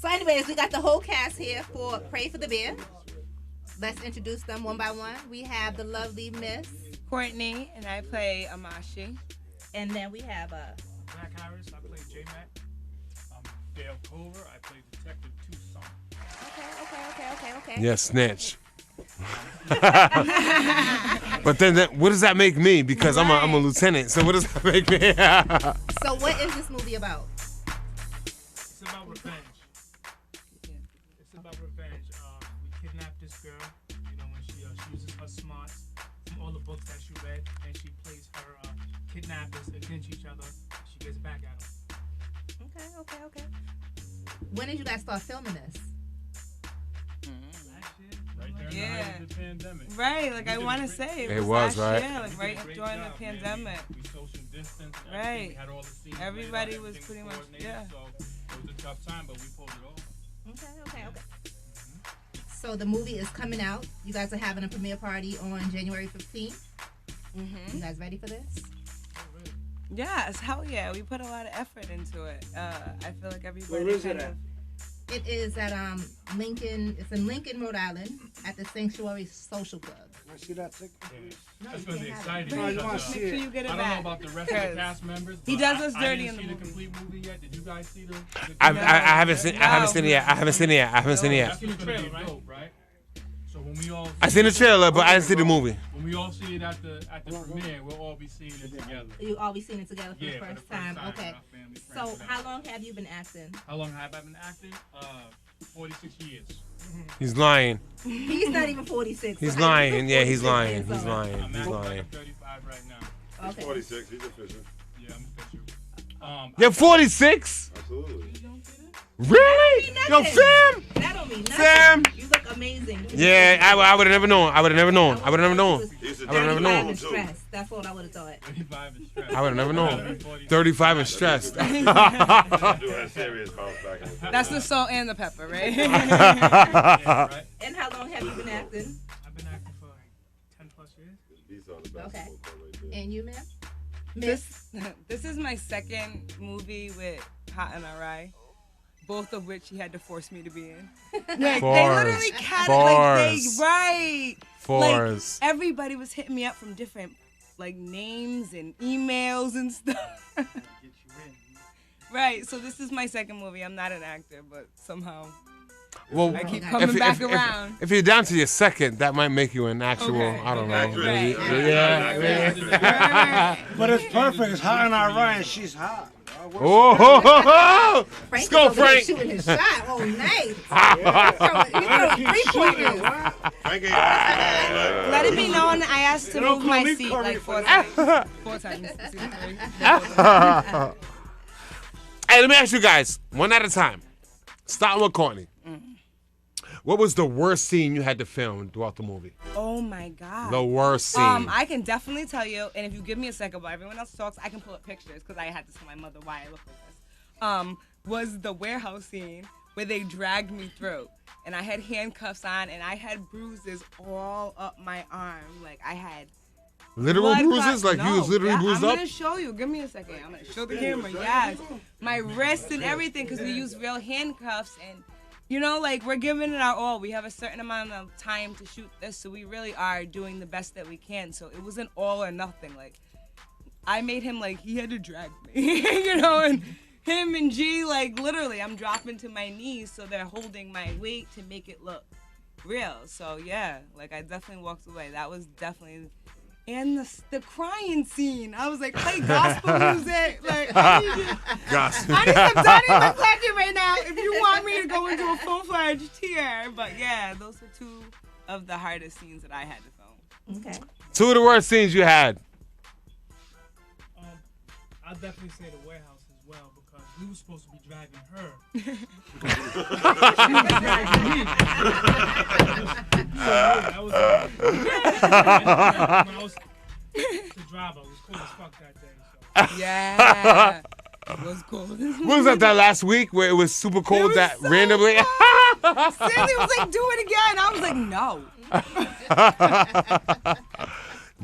So, anyways, we got the whole cast here for Pray for the Bear. Let's introduce them one by one. We have the lovely Miss Courtney, and I play Amashi. And then we have Mac Harris, I play J-Mac. Dale Culver, I play Detective Tucson. Okay. Yeah, snitch. But then, what does that make me? Because I'm a lieutenant. So what does that make me? So what is this movie about? It's about revenge. It's about revenge. We kidnapped this girl. You know, when she uses her smarts from all the books that she read, and she plays her kidnappers against each other. She gets back at them. Okay. When did you guys start filming this? Right there in the height of the pandemic. Right, like I want to say It was, last right? year, like right during the pandemic. We social distanced. Right. We had all the scenes Everybody laid out, was everything pretty much, coordinated, So it was a tough time, but we pulled it off. Okay. So the movie is coming out. You guys are having a premiere party on January 15th. You guys ready for this? Yes, hell yeah. We put a lot of effort into it. I feel like everybody Where is it at? It is at Lincoln. It's in Lincoln, Rhode Island, at the Sanctuary Social Club. Can I see that ticket? No, That's you going to be can't have it. exciting. No, you because, want to see Make sure it. you get it I don't back. know about the rest of the cast members. He but does us I dirty didn't in see the the complete movie yet. Did you guys see the I haven't seen. I haven't seen it yet. I haven't seen it yet. That's the trailer, right? So when we all I seen the trailer, but I didn't see the movie. When we all see it at the premiere, we'll all be seeing it together. You all be seeing it together for the Yeah, first time. Okay. with our family, friends, So and how everything. long have you been acting? How long have I been acting? 46 years. He's lying. He's not even 46. He's so how you lying. been Yeah, he's 46 lying. years He's old? lying. I'm He's acting lying. like 35 right now. Okay. 46, he's official. Yeah, I'm official. You're 46? Absolutely. Really? Yo, fam. That don't mean nothing. Fam. You look amazing. Yeah, I would have never known. I would have never known. I would have never known. He's a I would've never known. 35 and stressed. That's what I would have thought. 35 and stressed. I would have never known. 35 and stressed. Do a serious bounce back. In the That's the salt and the pepper, right? Yeah, right? And how long have you been acting? I've been acting for like 10 plus years. Beats on the basketball Okay. court right there. And you, ma'am? Miss? This is my second movie with Hot NRI. Both of which he had to force me to be in. Like, they literally right. Fours. Like, everybody was hitting me up from different like names and emails and stuff. Get you in. Right. So this is my second movie. I'm not an actor, but somehow Well, I keep coming back around. If you're down to your second, that might make you an actual. Okay. I don't know. Right. Maybe- Right. Yeah. But it's perfect. It's hot in our Ryan. She's hot. Oh, ho, ho, ho. Frank Let's is go, over there Frank. shooting his shot. Oh, nice. He throwing 3-pointers. Frank ain't Let it be known I asked to Don't move my call me seat Curry like for 4 times. 4 times. Hey, let me ask you guys, one at a time. Starting with Courtney. What was the worst scene you had to film throughout the movie? Oh my God. The worst scene. I can definitely tell you, and if you give me a second while everyone else talks, I can pull up pictures because I had to tell my mother why I look like this. Was the warehouse scene where they dragged me through, and I had handcuffs on, and I had bruises all up my arm. Like I had Literal blood bruises? clot- Like you was literally yeah, bruised I'm up? gonna show you. Give me a second. I'm gonna show the camera. Yes, my wrists and everything because we use real handcuffs and. You know, like, we're giving it our all. We have a certain amount of time to shoot this, so we really are doing the best that we can. So it wasn't all or nothing. Like, I made him, like, he had to drag me, you know, and him and G, like, literally, I'm dropping to my knees, so they're holding my weight to make it look real. So, yeah, like, I definitely walked away. That was definitely... And the crying scene, I was like, play gospel music. Like, I need some Donnie McClurkin right now if you want me to go into a full-fledged tear. But yeah, those are 2 of the hardest scenes that I had to film. Okay. 2 of the worst scenes you had. I'll definitely say the warehouse as well because we were supposed to be dragging her. That was when I was the driver. It was cool as fuck that day. So. Yeah, it was cool. What was that last week where it was super cold was that so randomly? Sandy was like, do it again. I was like, no.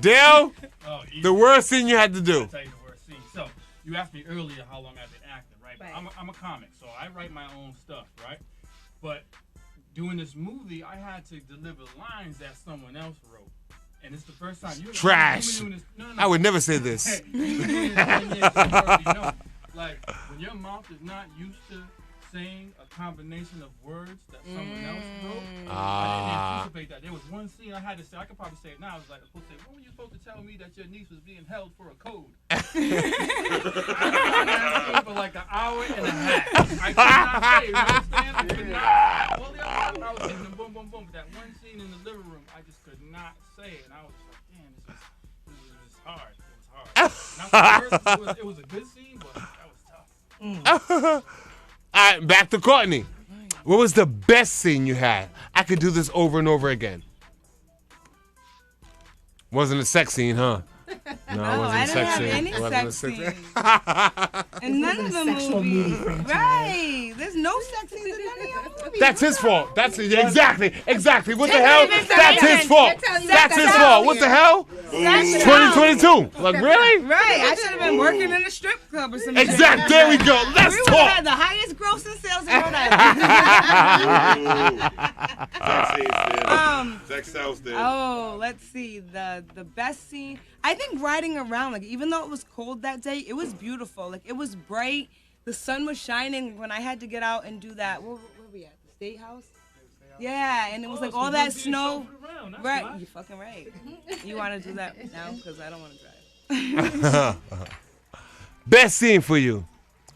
Dale, Oh, easy. the worst scene you had to do. I'll tell you the worst scene. So, you asked me earlier how long I've been acting, right? Right. I'm a comic, so I write my own stuff, right? But doing this movie, I had to deliver lines that someone else wrote. And it's the first time you Trash. No. I would never say this. Hey, you've been doing this 10 years, you already know. Like, when your mouth is not used to saying a combination of words that someone else wrote, I didn't anticipate that. There was one scene I had to say, I could probably say it now. I was like, when were you supposed to tell me that your niece was being held for a code? I was for like an hour and a half. I could not say it, you understand? I could not. All the other time I was hitting them boom, boom, boom. But that one scene in the living room, I just could not say it. And I was like, damn, this is hard. It was hard. Not the worst, it was a good scene, but that was tough. All right, back to Courtney. What was the best scene you had? I could do this over and over again. Wasn't a sex scene, huh? No, it wasn't I a didn't sex have scene. any It wasn't a sex scenes. This And none wasn't of a the sexual movie movies. franchise. Right. There's no sex scenes in none of your movies. That's his fault. That's exactly. What the hell? even That's say his that. fault. They're telling you That's that's his out fault. What here. the hell? That's 2022. Like really? Right. I should have been working in a strip club or something. Exact. There we go. Let's We would have talk. had the highest grossing sales in Rhode Island. Sex sells there. Oh, let's see. The best scene. I think riding around, like even though it was cold that day, it was beautiful. Like it was bright. The sun was shining when I had to get out and do that. Where we at? The State House? Yeah, and it was like all that snow. Right. You're fucking right. You want to do that now? Because I don't want to drive. Best scene for you.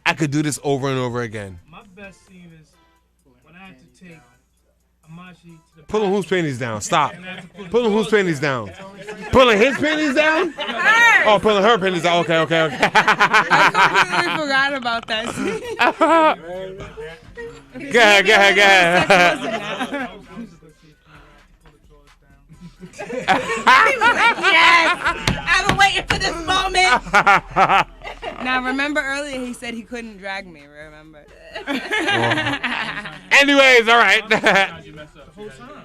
I could do this over and over again. My best scene is when I had to take Amashi to the Pulling whose panties down? Stop. Pulling whose panties down? Pulling his panties down? Oh, pulling her panties down. Okay. I completely forgot about that scene. Go ahead. Yes! I've been waiting for this moment. Now, remember earlier he said he couldn't drag me, remember? Anyways, all right. The whole time.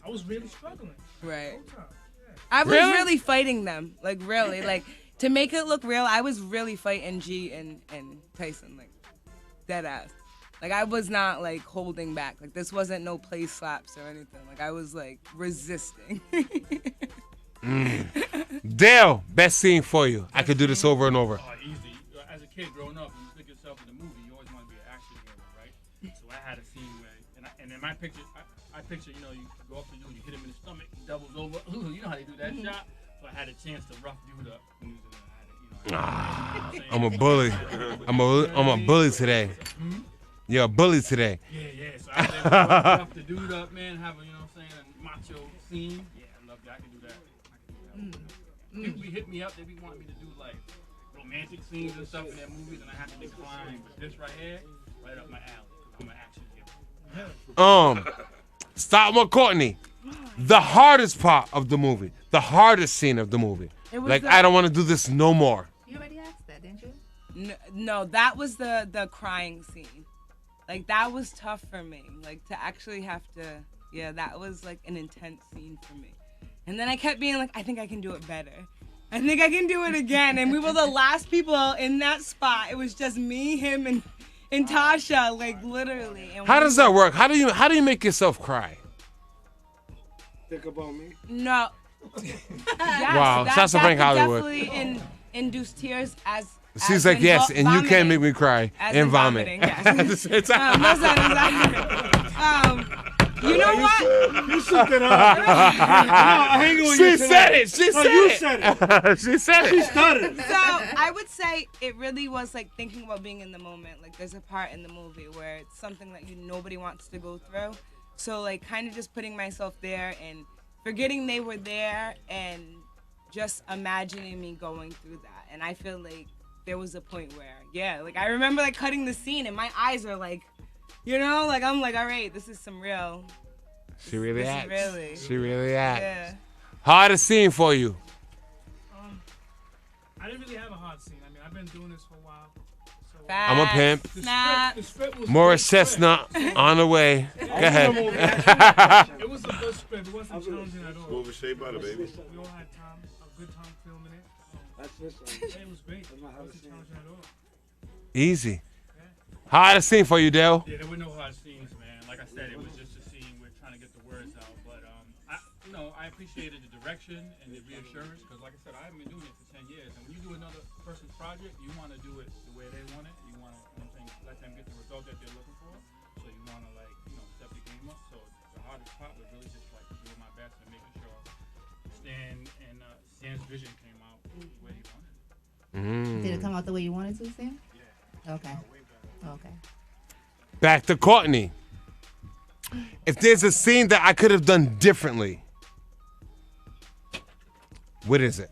I was really struggling. Right. The whole time. I was Really? really fighting them. Like, really. Like, to make it look real, I was really fighting G and Tyson. Like, dead ass. Like, I was not, like, holding back. Like, this wasn't no play slaps or anything. Like, I was, like, resisting. Dale, best scene for you. I could do this over and over. Oh, easy. As a kid growing up, you stick yourself in the movie, you always want to be an action hero, right? So I had a scene where, and in my picture, I picture, you know, you go up to dude, you hit him in the stomach, he doubles over. Ooh, you know how they do that shot? So I had a chance to rough dude up when he was in there. I'm a bully. I'm a bully today. You're a bully today. Yeah. So I was able to rough the dude up, man, have a, you know what I'm saying, a macho scene. Yeah, I love that. I can do that. People be hitting me up, they be wanting me to do like romantic scenes and stuff in their movies, and I have to decline. But this right here, right up my alley. I'm an action hero. Start with Courtney. The hardest part of the movie. The hardest scene of the movie. Like, I don't want to do this no more. You already asked that, didn't you? No, that was the crying scene. Like, that was tough for me. Like, to actually have to, that was like an intense scene for me. And then I kept being like, I think I can do it better. I think I can do it again. And we were the last people in that spot. It was just me, him, and Tasha, like, literally. And How does that work? How do you make yourself cry? Think about me. No. Wow, that, Sasha Bank that could Hollywood. definitely induce tears as She's like, in yes, and you can't vomiting. make me cry As and in vomit. vomiting, yes. At the same time. Listen, you know what? You shook it up. Hanging with She you said tonight. it. She No, said you it. said it. She said She it. started. So I would say it really was like thinking about being in the moment. Like there's a part in the movie where it's something that nobody wants to go through. So like kind of just putting myself there and forgetting they were there and just imagining me going through that. And I feel like there was a point where, like I remember like cutting the scene and my eyes are like, like I'm like, all right, this is some real. She really This is acts. really- She really acts. Yeah. Hardest scene for you. I didn't really have a hard scene. I mean, I've been doing this for a while. So, I'm a pimp. Snap. the script was Morris a good script. Chestnut on the way. Go ahead. It was a good script. It wasn't challenging at all. Smooth as shea butter, baby. We all had time, a good time filming it. That's this one. It was great. It wasn't challenging at all. Easy. Hard scene for you, Dale. Yeah, there were no hard scenes, man. Like I said, it was just a scene. We're trying to get the words out, but I appreciated the direction and the reassurance because, like I said, I haven't been doing it for 10 years. And when you do another person's project, you want to do it the way they want it. You want to, let them get the result that they're looking for. So you want to, step the game up. So the hardest part was really just doing my best and making sure Stan's vision came out the way he wanted it. Did it come out the way you wanted to, Sam? Yeah. Okay. Okay. Back to Courtney. If there's a scene that I could have done differently, what is it?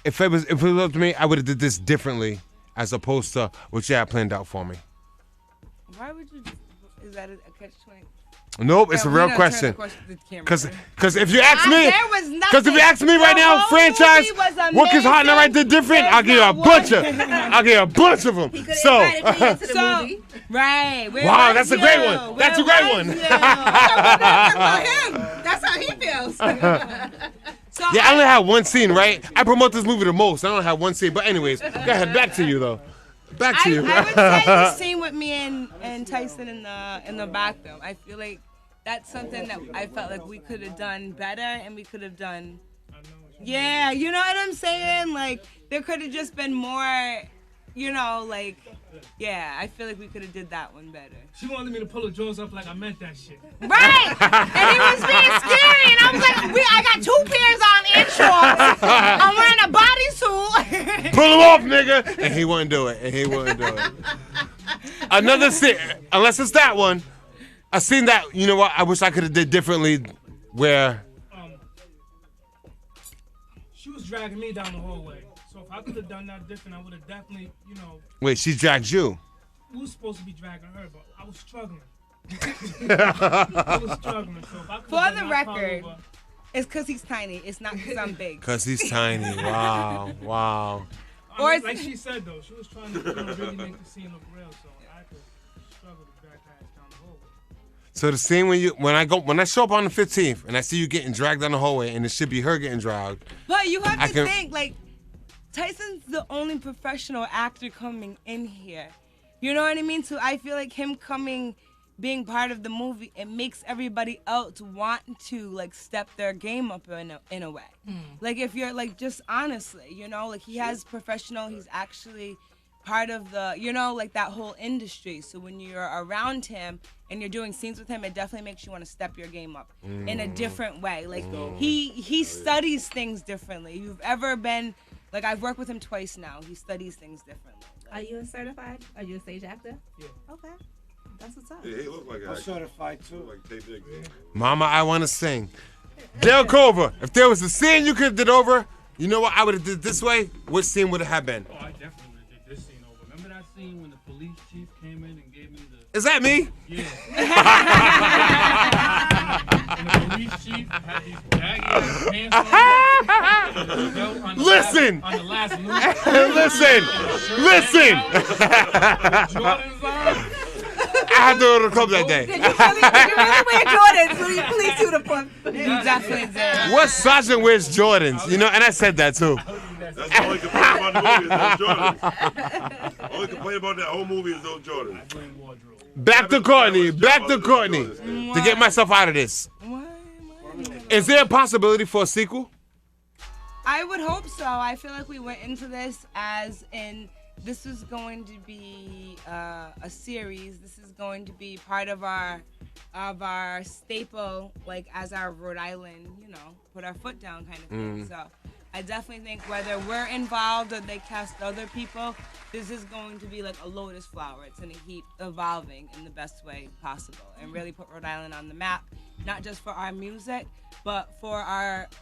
If it was up to me, I would have did this differently as opposed to what you had planned out for me. Why would you? Is that a catch-22? Nope, it's a real question. Because if you ask me, there was nothing. because if you ask me right The now, whole franchise, movie was what is hot and right there different? There's I'll give you a not bunch one. of them. He could have So, invited me into the movie. Right. wow, that's a great one. That's a great one. That's how he feels. So yeah, I only had one scene, right? I promote this movie the most. I only have one scene. But anyways, go ahead. Back to you, though. Back to you. I would say the scene with me and Tyson in the bathroom. I feel like that's something that I felt like we could have done better and we could have done. Yeah, you know what I'm saying? Like there could have just been more, yeah. I feel like we could have did that one better. She wanted me to pull the drawers up like I meant that shit. Right, and he was being scary, and I was like, I got 2 pairs on and shorts. I'm wearing a bodysuit. Pull him off, nigga. And he wouldn't do it. Another scene, unless it's that one. I seen that, you know what, I wish I could have did differently where... She was dragging me down the hallway. So if I could have done that different, I would have definitely, Wait, she dragged you? We were supposed to be dragging her, but I was struggling. I was struggling. So if I could For the record, it's because he's tiny. It's not because I'm big. Because he's tiny. Wow. Or I mean, like she said, though, she was trying to really make the scene look real, so I could struggle to drag her ass down the hallway. So the scene when I show up on the 15th and I see you getting dragged down the hallway and it should be her getting dragged. But you have to think, Tyson's the only professional actor coming in here. You know what I mean? So I feel like him being part of the movie, it makes everybody else want to step their game up in a way. Like if you're just honestly, he has professional, he's actually part of the, that whole industry. So when you're around him and you're doing scenes with him, it definitely makes you want to step your game up in a different way. He studies things differently. You've ever been, I've worked with him twice now. He studies things differently. Are you certified? Are you a stage actor? Yeah. Okay. That's what's up. Yeah, he look like I'm certified too. Like Tay Diggs. Mama, I want to sing. Dale Culver, if there was a scene you could have did over, you know what I would have did this way? What scene would it have been? Oh, I definitely would have did this scene over. Remember that scene when the police chief came in and gave me the... Is that me? Yeah. And the police chief had these baggy ass pants on. Listen! On the last movie. Listen! Jordan's on. I had to go to the club that day. Did you really wear Jordans? Will you please do the point? You definitely did. What sergeant wears Jordans? And I said that too. That's the only complaint about the movie is those Jordans. Only complaint about that whole movie is those Jordans. Back to Courtney. To get myself out of this. Is there a possibility for a sequel? I would hope so. I feel like we went into this as in this is going to be a series. This is going to be part of our staple, as our Rhode Island, put our foot down kind of thing. So I definitely think whether we're involved or they cast other people, this is going to be like a lotus flower. It's going to keep evolving in the best way possible and really put Rhode Island on the map, not just for our music, but for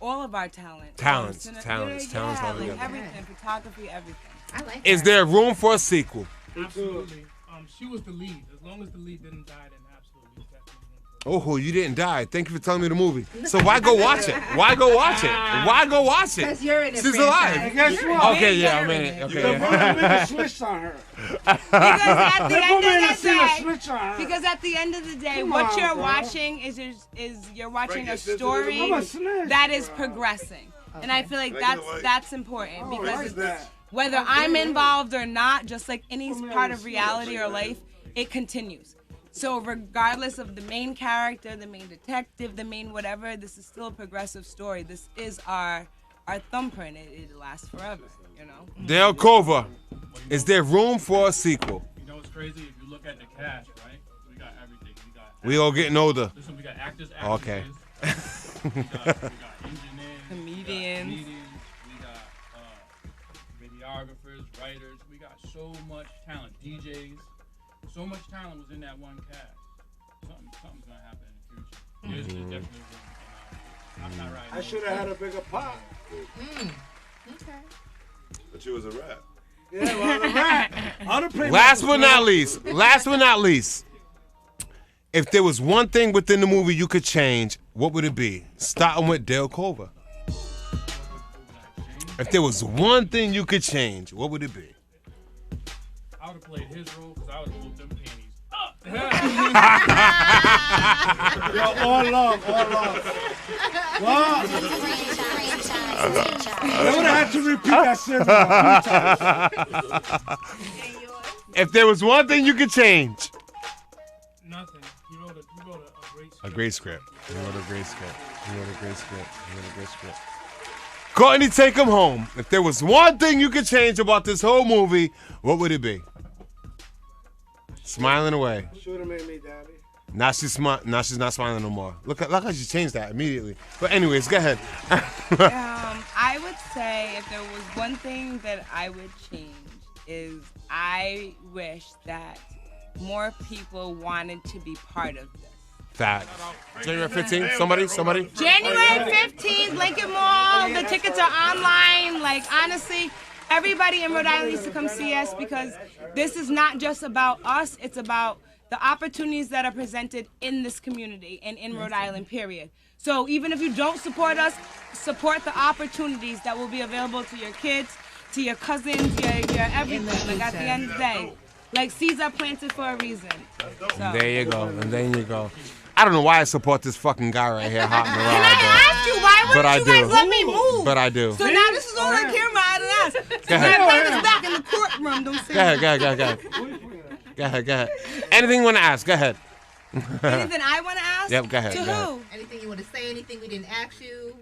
all of our talent. Talents, all everything, photography, everything. I like Is her. there room for a sequel? Absolutely. She was the lead. As long as the lead didn't die, then absolutely. Oh, you didn't die. Thank you for telling me the movie. So why go watch it? Why go watch it? Because you're in it. And She's alive. guess what? Okay, yeah, I'm in it. Okay. They're putting a switch on her. Because at the end of the day, Come what on, you're bro. watching is you're watching a Right, story I'm a snitch, that is bro. progressing. And I feel like Can I get a light? that's important Oh, because like it's, that. whether I'm involved or not, just like any part of reality or life, it continues. So regardless of the main character, the main detective, the main whatever, this is still a progressive story. This is our thumbprint. It lasts forever, you know? Dale Cova, is there room for a sequel? You know what's crazy? If you look at the cast, right? We got everything. We all getting older. Listen, we got actors, Okay. we got engineers, Comedians. we got videographers, writers. We got so much talent. DJs. So much talent was in that one cast. Something's gonna happen in the future. There's definitely room. I'm not right. I should have had a bigger pot. Okay. But you was a rat. Yeah, well, the rat. I'd have played Last Michael but not least, if there was one thing within the movie you could change, what would it be? Starting with Dale Cova. If there was one thing you could change, what would it be? I would have played his role because I would have pulled them panties up. Yo, all love, all love. What? I would have had to repeat that sentence. If there was one thing you could change. Nothing. He wrote a A great script. great script. He wrote a great script. Courtney, take him home. If there was one thing you could change about this whole movie, what would it be? Smiling away. Should have made me daddy. Now she's not smiling no more. Look how she changed that immediately. But anyways, go ahead. I would say if there was one thing that I would change is I wish that more people wanted to be part of this. That January 15th. Somebody. January 15th, Lincoln Mall. The tickets are online. Like, honestly, everybody in Rhode Island needs to come see us because this is not just about us. It's about the opportunities that are presented in this community and in Rhode Island, period. So even if you don't support us, support the opportunities that will be available to your kids, to your cousins, your everything. Like, at the end of the day, like, seeds are planted for a reason. So. There you go. I don't know why I support this fucking guy right here hopping around. Can I ask you, why wouldn't you guys let me move? But I do. So now this is all on camera, I didn't ask. So my play this back in the courtroom, don't say Go ahead. Anything you want to ask, go ahead. Anything I want to ask? Yep, go ahead. To who? Anything you want to say? Anything we didn't ask you?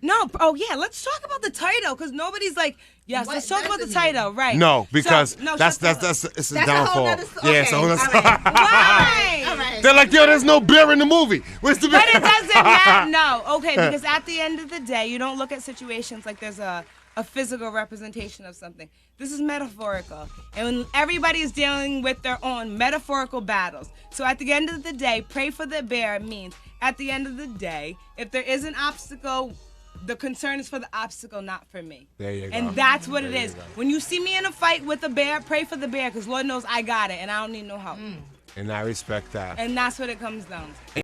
No. Oh, yeah. Let's talk about the title because nobody's like, yes, let's talk about the title. Right. No, because that's it's a That's a whole downfall. nother Yeah, it's a whole nother Why? All right. They're like, yo, there's no beer in the movie. Where's the beer? But it doesn't matter. No. Okay, because at the end of the day, you don't look at situations like there's a physical representation of something. This is metaphorical. And when everybody is dealing with their own metaphorical battles. So at the end of the day, pray for the bear means at the end of the day, if there is an obstacle, the concern is for the obstacle, not for me. There you go. And that's what it is. When you see me in a fight with a bear, pray for the bear because Lord knows I got it and I don't need no help. And I respect that. And that's what it comes down to.